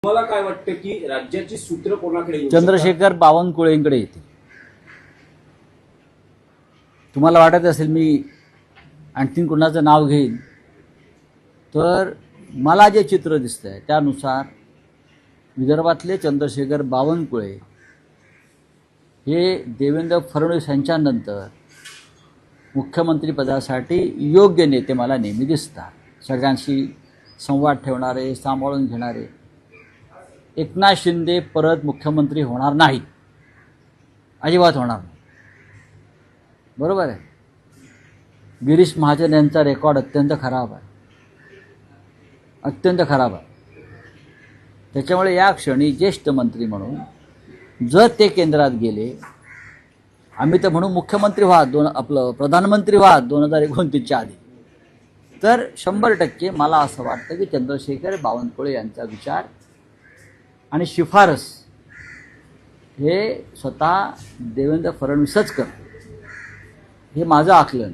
मला काय वाटतं की राज्याची सूत्र कोणाकडे येऊ चंद्रशेखर बावनकुळेंकडे येतील. तुम्हाला वाटत असेल मी आणखीन कोणाचं नाव घेईन, तर मला जे चित्र दिसतंय त्यानुसार विदर्भातले चंद्रशेखर बावनकुळे हे देवेंद्र फडणवीस यांच्यानंतर मुख्यमंत्रीपदासाठी योग्य नेते मला नेहमी दिसतात. सगळ्यांशी संवाद ठेवणारे, सांभाळून घेणारे. एकनाथ शिंदे परत मुख्यमंत्री होणार नाहीत, अजिबात होणार नाही. बरोबर आहे. गिरीश महाजन यांचा रेकॉर्ड अत्यंत खराब आहे, अत्यंत खराब आहे. त्याच्यामुळे या क्षणी ज्येष्ठ मंत्री म्हणून जर ते केंद्रात गेले, आम्ही तर म्हणून मुख्यमंत्री व्हा, प्रधानमंत्री व्हा 2029च्या आधी, तर 100% मला असं वाटतं की चंद्रशेखर बावनकुळे यांचा विचार आणि शिफारस हे स्वतः देवेंद्र फडणवीसच करतो. हे माझं आकलन.